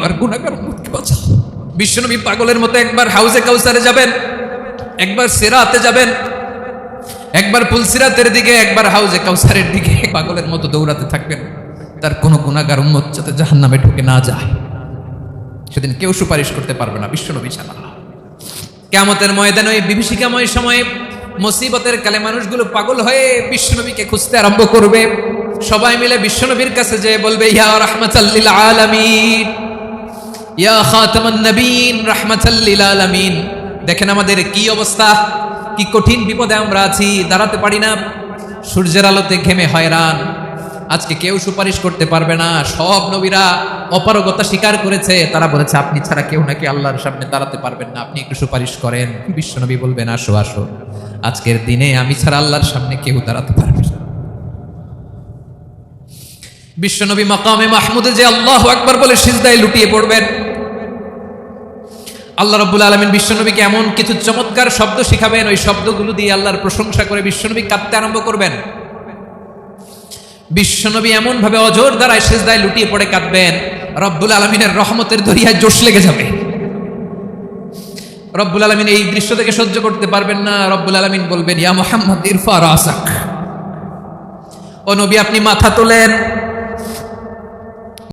আমার গুনাহগার উম্মতকে বাঁচাও। বিশ্বনবী পাগলের মতো একবার হাউজে কাউসারে যাবেন, একবার সিরাতে যাবেন, একবার পুলসিরাতের দিকে, একবার হাউজে কাউসারের দিকে পাগলের মতো দৌড়াতে থাকবেন। তার কোনো গুনাহগার উম্মত যাতে জাহান্নামে ঢুকে না যায়। সেদিন কেউ সুপারিশ করতে পারবে না বিশ্বনবী ছাড়া। কিয়ামতের ময়দানে ওই বিভীষিকাময় সময়ে মুসিবতের কালে মানুষগুলো পাগল হয়ে বিশ্বনবীকে খুঁজতে আরম্ভ করবে। সবাই মিলে বিশ্বনবীর কাছে যেয়ে বলবে, ইয়া রাহমাতাল লিল আলামিন, ইয়া খাতামান নবীন, রাহমাতাল লিল আলামিন। দেখেন আমাদের কি অবস্থা, কি কঠিন বিপদে আমরা আছি, দাঁড়াতে পারি না, সূর্যের আলোতে ঘেমে হয়রান। আজকে কেউ সুপারিশ করতে পারবে না। সব নবীরা অপারগতা স্বীকার করেছে, তারা বলেছে আপনি ছাড়া কেউ নাকি আল্লাহর সামনে দাঁড়াতে পারবেন না, আপনি একটু সুপারিশ করেন। বিশ্বনবী বলবেন, আসো আসো, আজকের দিনে আমি ছাড়া আল্লাহর সামনে কেউ দাঁড়াতে পারবে না। বিশ্বনবী মাকামে মাহমুদে যে আল্লাহু আকবার বলে সিজদায় লুটিয়ে পড়বেন। আল্লাহ রাব্বুল আলামিন বিশ্বনবীকে এমন কিছু চমৎকার শব্দ শিখাবেন, ওই শব্দগুলো দিয়ে আল্লাহর প্রশংসা করে বিশ্বনবী কাঁদতে আরম্ভ করবেন। বিশ্বনবী এমন ভাবে অজর দ্বারায় সিজদায় লুটিয়ে পড়ে কাঁদবেন, রব্বুল আলামিনের রহমতের দরিয়ায় জোশ লেগে যাবে। রব্বুল আলামিন এই দৃশ্য থেকে সহ্য করতে পারবেন না। রব্বুল আলামিন বলবেন, ইয়া মুহাম্মদ ইরফা রাসাক, ও নবী আপনি মাথা তোলেন।